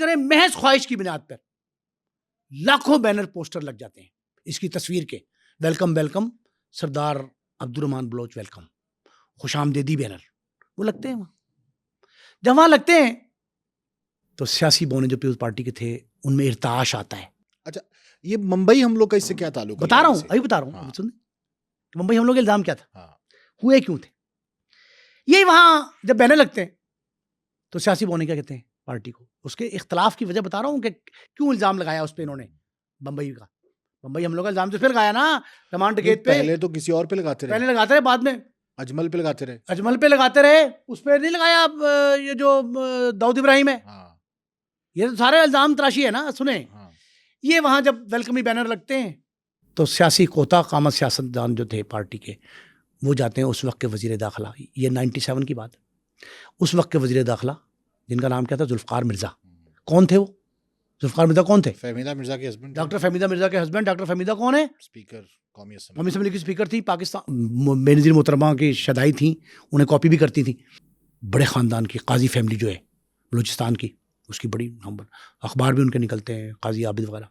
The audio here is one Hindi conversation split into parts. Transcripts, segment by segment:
करें, महज ख्वाहिश की बुनियाद पर लाखों बैनर पोस्टर लग जाते हैं इसकी तस्वीर के, वेलकम वेलकम सरदार अब्दुर्रहमान बलोच वेलकम, खुशामदीदी बैनर वो लगते हैं वहां। जब वहां लगते हैं तो सियासी बोने जो पीपल्स पार्टी के थे उनमें इर्ताश आता है। अच्छा, ये मुंबई हमलों का इससे क्या ताल्लुक है? बता रहा हूं, अभी बता रहा हूं। हाँ। सुन, मुंबई हमलों का इल्जाम क्या था, हाँ। हुए क्यों थे, ये वहां जब बैनर लगते हैं तो सियासी बोने क्या कहते हैं पार्टी को, उसके इख्तलाफ की वजह बता रहा हूं कि क्यों इल्जाम लगाया उस पे इन्होंने बंबई का। बंबई हमलों का इल्जाम तो फिर लगाया ना रमान डकैत पे, पहले तो किसी और पे लगाते रहे, पहले लगाते रहे, बाद में अजमल पे लगाते रहे, अजमल पे लगाते रहे, उस पर नहीं लगाया। ये जो दाऊद इब्राहिम है, हाँ। ये तो सारे इल्जाम तराशी है ना। सुने, हाँ। ये वहां जब वेलकमी बैनर लगते हैं तो सियासी कोता कामत सियासतदान जो थे पार्टी के, वो जाते हैं उस वक्त के वजीर दाखिला, ये 97 की बात, उस वक्त के वजीर दाखिला जिनका नाम क्या था, जुल्फ़िकार मिर्ज़ा। कौन थे वो? जुल्फ़िकार मिर्ज़ा कौन थे? फहमीदा मिर्जा के हस्बैंड, डॉक्टर फहमीदा मिर्ज़ा के हस्बैंड। डॉक्टर फहमीदा कौन है? स्पीकर कौमी कौमी असेंबली की स्पीकर थी, पाकिस्तान बेनज़ीर मोहतरमा की शदाई थी, उन्हें कॉपी भी करती थी। बड़े ख़ानदान की काजी फैमिली जो है बलूचिस्तान की, उसकी बड़ी नंबर, अखबार भी उनके निकलते हैं, काजी आबिद वगैरह।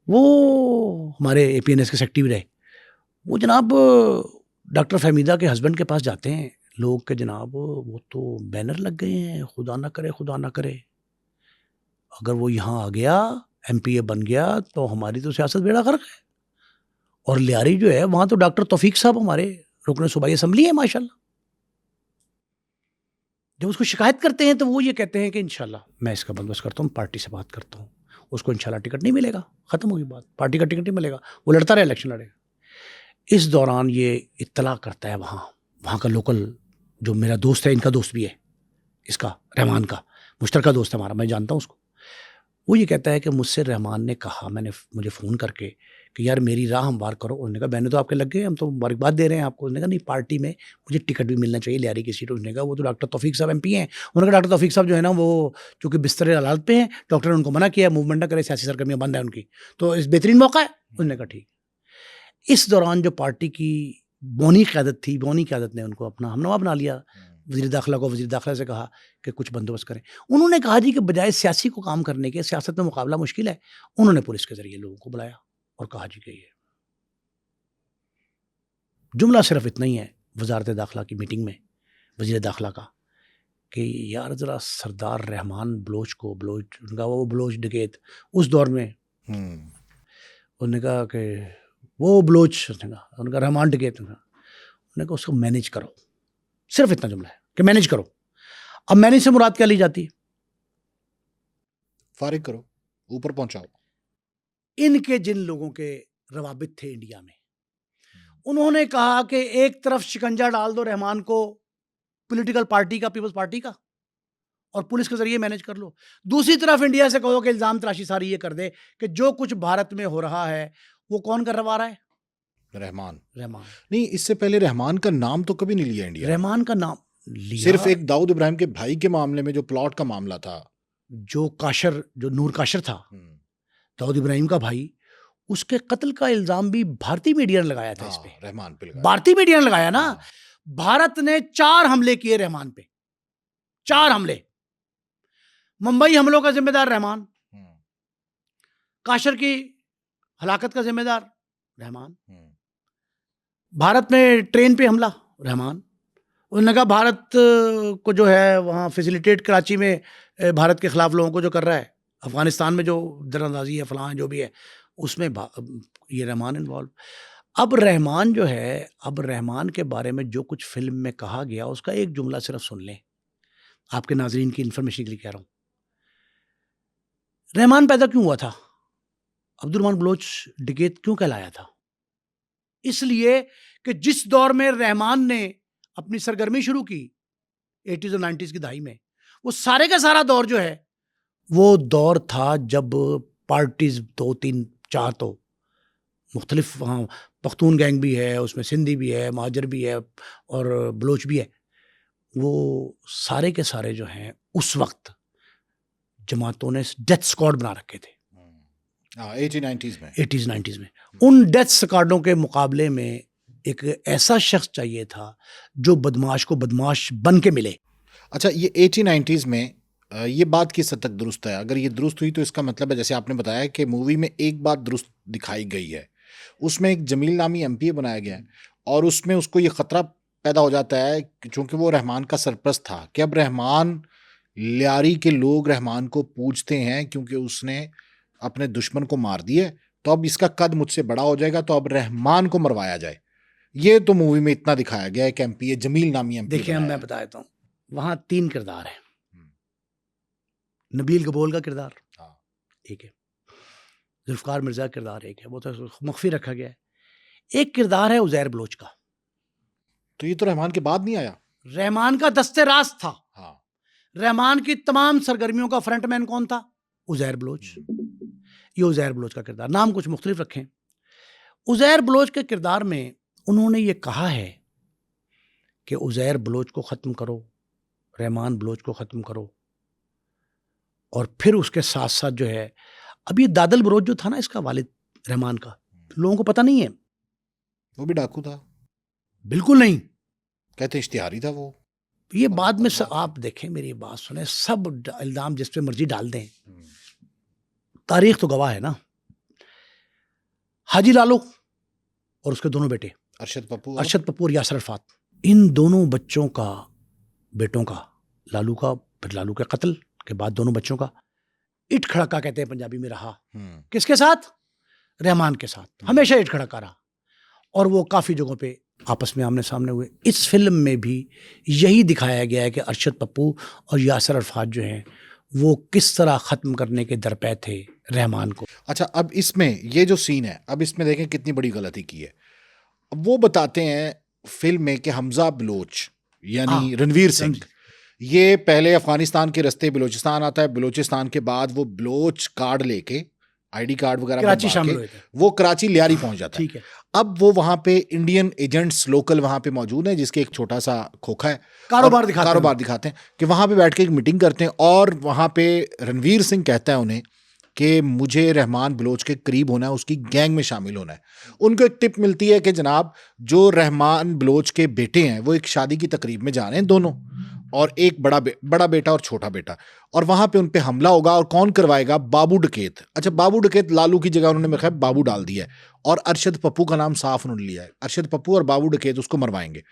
वो हमारे APNS के सेक्रेटरी रहे। वो जनाब डॉक्टर फहमीदा के हस्बैंड के पास जाते हैं लोग के, जनाब वो तो बैनर लग गए हैं, खुदा ना करे, खुदा ना करे, अगर वो यहाँ आ गया, MPA बन गया तो हमारी तो सियासत बेड़ा गर्क है। और लियारी जो है वहाँ तो डॉक्टर तौफीक साहब हमारे रुकन सूबाई असम्बली है माशाल्लाह। जब उसको शिकायत करते हैं तो वो ये कहते हैं कि इंशाल्लाह मैं इसका बंदोबस्त करता हूँ, पार्टी से बात करता हूँ, उसको इंशाल्लाह टिकट नहीं मिलेगा, ख़त्म होगी बात, पार्टी का टिकट नहीं मिलेगा, वो लड़ता रहे, इलेक्शन लड़ेगा। इस दौरान ये इत्तला करता है वहाँ का लोकल जो मेरा दोस्त है, इनका दोस्त भी है, इसका रहमान का मुश्तरका दोस्त है हमारा, मैं जानता हूँ उसको। वो ये कहता है कि मुझसे रहमान ने कहा, मुझे फ़ोन करके कि यार मेरी राह हमवार करो। उन्होंने कहा बैनर तो आपके लग गए, हम तो मुबारकबाद दे रहे हैं आपको। उसने कहा नहीं, पार्टी में मुझे टिकट भी मिलना चाहिए लियारी की सीट। उसने कहा वो तो डॉक्टर तौफीक साहब MP हैं। उन्होंने कहा डॉक्टर तौफीक साहब जो है ना वो चूँकि बिस्तर हालात पे हैं, डॉक्टर ने उनको मना किया है, मूवमेंट ना करे, सियासी सरगर्मियाँ बंद है उनकी, तो इस बेहतरीन मौका है। उन्होंने कहा ठीक। इस दौरान जो पार्टी की बौनी क़यादत थी, बौनी क़यादत ने उनको अपना हमनवा बना लिया। वज़ीर दाखिला को वज़ीर दाखिला से कहा कि कुछ बंदोबस्त करें। उन्होंने कहा जी कि बजाय सियासी को काम करने के, सियासत में मुकाबला मुश्किल है, उन्होंने पुलिस के ज़रिए लोगों को बुलाया और कहा जी कि ये जुमला सिर्फ इतना ही है वजारत दाखिला की मीटिंग में वज़ीर दाखिला का कि यार ज़रा सरदार रहमान बलोच को, बलोच उनका वो बलोच डकैत उस दौर में, उन्होंने कहा कि वो बलोच, उनका रहमान डकैत, उन्होंने कहा उसको मैनेज करो। सिर्फ इतना जुमला है कि मैनेज करो। अब मैनेज से मुराद क्या ली जाती है? फारिग करो, ऊपर पहुंचाओ। इनके जिन लोगों के रवाबित थे इंडिया में, उन्होंने कहा कि एक तरफ शिकंजा डाल दो रहमान को पॉलिटिकल पार्टी का, पीपल्स पार्टी का, और पुलिस के जरिए मैनेज कर लो। दूसरी तरफ इंडिया से कहो कि इल्जाम तराशी सारी ये कर दे कि जो कुछ भारत में हो रहा है वो कौन करवा रहा है? रहमान। नहीं, इससे पहले रहमान का नाम तो कभी नहीं लिया इंडिया। रहमान का नाम लिया सिर्फ एक दाऊद इब्राहिम के भाई के मामले में, जो प्लॉट का मामला था, जो काशर, जो नूर काशर था, दाऊद इब्राहिम का भाई, उसके कत्ल का इल्जाम भी भारतीय मीडिया ने लगाया था। इस पे रहमान पे भारतीय मीडिया ने लगाया ना। भारत ने 4 हमले किए रहमान पे, 4 हमले। मुंबई हमलों का जिम्मेदार रहमान, काशर की हलाकत का जिम्मेदार रहमान, भारत में ट्रेन पे हमला रहमान। उन्होंने कहा भारत को जो है वहाँ फैसिलिटेट कराची में भारत के ख़िलाफ़ लोगों को जो कर रहा है, अफ़गानिस्तान में जो दरअंदाजी है, फलां जो भी है, उसमें ये रहमान इन्वॉल्व। अब रहमान जो है, अब रहमान के बारे में जो कुछ फ़िल्म में कहा गया उसका एक जुमला सिर्फ सुन लें, आपके नाज़रीन की इन्फॉर्मेशन के लिए कह रहा हूँ। रहमान पैदा क्यों हुआ था? अब्दुर्रहमान बलोच डकैत क्यों कहलाया था? इसलिए कि जिस दौर में रहमान ने अपनी सरगर्मी शुरू की 80s और 90s की दहाई में, वो सारे का सारा दौर जो है वो दौर था जब पार्टीज 2, 3, 4 तो मुख्तलिफ, वहाँ पख्तून गैंग भी है, उसमें सिंधी भी है, महाजर भी है और बलोच भी है। वो सारे के सारे जो हैं उस वक्त जमातों ने डेथ स्क्वाड बना रखे थे 80s 90s में। उन डेथ स्क्वाडों के मुकाबले में एक ऐसा शख्स चाहिए था जो बदमाश को बदमाश बन के मिले। अच्छा, ये 80-90s में ये बात किस हद तक दुरुस्त है? अगर ये दुरुस्त हुई तो इसका मतलब है, जैसे आपने बताया कि मूवी में एक बात दुरुस्त दिखाई गई है, उसमें एक जमील नामी एमपीए बनाया गया है और उसमें उसको ये खतरा पैदा हो जाता है कि चूंकि वो रहमान का सरपरस्त था कि अब रहमान, लियारी के लोग रहमान को पूछते हैं क्योंकि उसने अपने दुश्मन को मार दिया, तो अब इसका कद मुझसे बड़ा हो जाएगा, तो अब रहमान को मरवाया जाए। ये तो मूवी में इतना दिखाया गया है कि एमपीए जमील नामी एमपीए देखिए मैं बता देता हूँ, वहाँ 3 किरदार हैं। नबील कबोल का किरदार एक है, जुल्फ़िकार मिर्ज़ा का किरदार एक है, वो तो मख्फी रखा गया है। एक किरदार है उज़ैर बलोच का। तो ये तो रहमान के बाद नहीं आया। रहमान का दस्ते रास्त था। हाँ, रहमान की तमाम सरगर्मियों का फ्रंटमैन कौन था? उज़ैर बलोच। ये उज़ैर बलोच का किरदार, नाम कुछ मुख्तलिफ रखें। उज़ैर बलोच के किरदार में उन्होंने ये कहा है कि उज़ैर बलोच को ख़त्म करो, रहमान बलोच को ख़त्म करो, और फिर उसके साथ साथ जो है, अब ये दादल बलोच जो था ना इसका वालिद रहमान का, लोगों को पता नहीं है। वो भी डाकू था। बिल्कुल नहीं, कहते इश्तिहारी था वो। ये बाद में आप देखें, मेरी बात सुने, सब इल्ज़ाम जिस पे मर्जी डाल दें, तारीख तो गवाह है ना। हाजी लालू और उसके दोनों बेटे अरशद पप्पू और यासर अरफात, इन दोनों बच्चों का, बेटों का, लालू का, फिर लालू के कत्ल के बाद दोनों बच्चों का इट खड़का कहते हैं पंजाबी में रहा। किसके साथ? रहमान के साथ हमेशा इट खड़का रहा, और वो काफ़ी जगहों पे आपस में आमने सामने हुए। इस फिल्म में भी यही दिखाया गया है कि अरशद पप्पू और यासर अरफात जो हैं वो किस तरह ख़त्म करने के दरपे थे रहमान को। अच्छा, अब इसमें ये जो सीन है, अब इसमें देखें कितनी बड़ी गलती की है। अब वो बताते हैं फिल्म में कि हमजा बलोच यानी रणवीर सिंह, ये पहले अफगानिस्तान के रास्ते बलोचिस्तान आता है, बलोचिस्तान के बाद वो बलोच कार्ड लेके, आईडी कार्ड वगैरह कराची शामिल हुए थे, वो कराची लियारी पहुंच जाता है। ठीक है। अब वो वहां पे इंडियन एजेंट्स लोकल वहां पे मौजूद हैं, जिसके एक छोटा सा खोखा है, कारोबार दिखाते हैं कि वहां पे बैठ के एक मीटिंग करते हैं, और वहां पे रणवीर सिंह कहता है उन्हें कि मुझे रहमान बलोच के करीब होना है, उसकी गैंग में शामिल होना है। उनको एक टिप मिलती है कि जनाब जो रहमान बलोच के बेटे हैं वो एक शादी की तकरीब में जा रहे हैं दोनों, और एक बड़ा बेटा और छोटा बेटा, और वहां पे उन पे हमला होगा, और कौन करवाएगा? बाबू डकैत। अच्छा, बाबू डकैत लालू की जगह उन्होंने मेरे ख्याल बाबू डाल दिया है, और अरशद पप्पू का नाम साफ उन्होंने लिया है। अरशद पप्पू और बाबू डकैत उसको मरवाएंगे।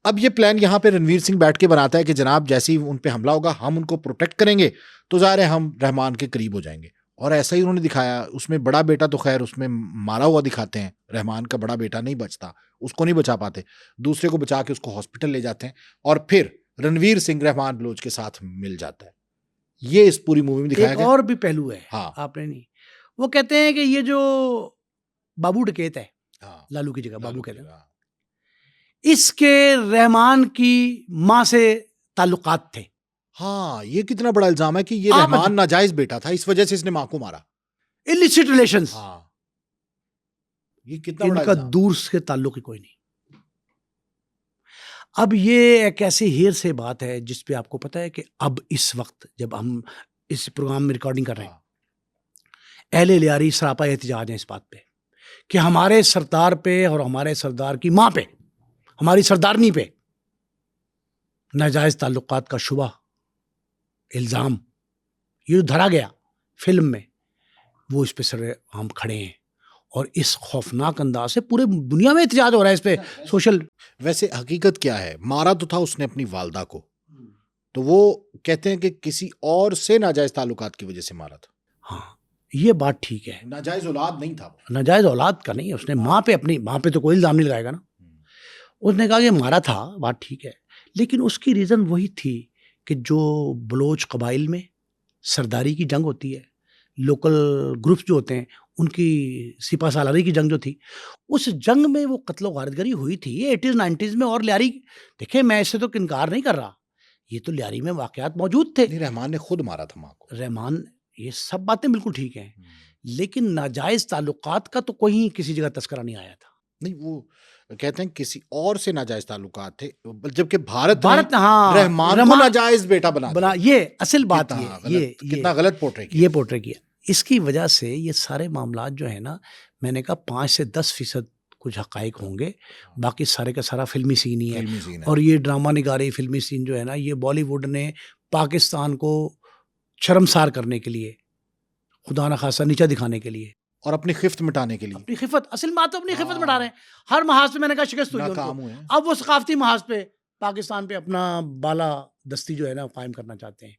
अब ये प्लान यहाँ पे रणवीर सिंह बैठ के बनाता है कि जनाब जैसे ही उन पे हमला होगा हम उनको प्रोटेक्ट करेंगे, तो ज़ाहिर है हम रहमान के करीब हो जाएंगे। और ऐसा ही उन्होंने दिखाया। उसमें बड़ा बेटा तो खैर उसमें मारा हुआ दिखाते हैं, रहमान का बड़ा बेटा नहीं बचता, उसको नहीं बचा पाते, दूसरे को बचा के उसको हॉस्पिटल ले जाते हैं, और फिर रणवीर सिंह रहमान बलोच के साथ मिल जाता है। ये इस पूरी मूवी में दिखाया गया। और भी पहलू है। हाँ, आपने नहीं, वो कहते हैं कि ये जो बाबू डकैत है, हाँ, लालू की जगह बाबू कहते हैं, हाँ, इसके रहमान की माँ से ताल्लुकात थे। हाँ, ये कितना बड़ा इल्जाम है कि ये रहमान नाजायज बेटा था, इस वजह से इसने माँ को मारा। Illicit relations. हाँ, ये कितना बड़ा इनका दूर से ताल्लुक ही कोई नहीं। अब ये एक ऐसी हेर से बात है जिस पे आपको पता है कि अब इस वक्त जब हम इस प्रोग्राम में रिकॉर्डिंग कर रहे हैं, अहले लियारी सरापा एहतिजाज है इस बात पे कि हमारे सरदार पे और हमारे सरदार की माँ पे, हमारी सरदारनी पे नाजायज ताल्लुकात का शुबा, इल्ज़ाम ये जो धरा गया फिल्म में, वो इस पे सर हम खड़े हैं, और इस खौफनाक अंदाज से पूरे दुनिया में एहतिजाज हो रहा है इस पे सोशल। वैसे हकीकत क्या है? मारा तो था उसने अपनी वालदा को, तो वो कहते हैं कि किसी और से नाजायज ताल्लुकात की वजह से मारा था। हाँ, ये बात ठीक है, नाजायज औलाद नहीं था वो। नाजायज औलाद का नहीं है, उसने माँ पे, अपनी माँ पे तो कोई इल्ज़ाम नहीं लगाएगा ना। उसने कहा कि मारा था, बात ठीक है, लेकिन उसकी रीज़न वही थी कि जो बलोच कबाइल में सरदारी की जंग होती है, लोकल ग्रुप्स जो होते हैं उनकी सिपा सालारी की जंग जो थी, उस जंग में वो कत्लो गारतगरी हुई थी। ये 80s 90s में, और लियारी, देखिए मैं इससे तो इनकार नहीं कर रहा, ये तो लियारी में वाकयात मौजूद थे। रहमान ने खुद मारा था माँ को। रहमान, ये सब बातें बिल्कुल ठीक हैं, लेकिन नाजायज ताल्लुकात का तो कोई किसी जगह तस्करा नहीं आया था। नहीं, वो कहते हैं किसी और से नाजायज ताल्लुकात थे, जबकि भारत ने हाँ, रहमान को नाजायज बेटा बना ये असल बात, ये कितना गलत पोर्ट्रे किया, ये पोर्ट्रे किया। इसकी वजह से ये सारे मामलात जो है ना, मैंने कहा 5 से 10% कुछ हकाइक होंगे, बाकी सारे का सारा फिल्मी सीन ही है। और ये ड्रामा निगारी फिल्मी सीन जो है ना, ये बॉलीवुड ने पाकिस्तान को शर्मसार करने के लिए, खुदा न खासा नीचा दिखाने के लिए, और अपनी खिफ्त मिटाने के लिए अपनी खिफत, असल में तो अपनी खिफत मिटा रहे हैं। हर महाज पे मैंने कहा शिकस्त हुई है नाकाम उनको। हुए हैं। अब वो सकाफती महाज पे पाकिस्तान पे अपना बाला दस्ती जो है ना कायम करना चाहते हैं।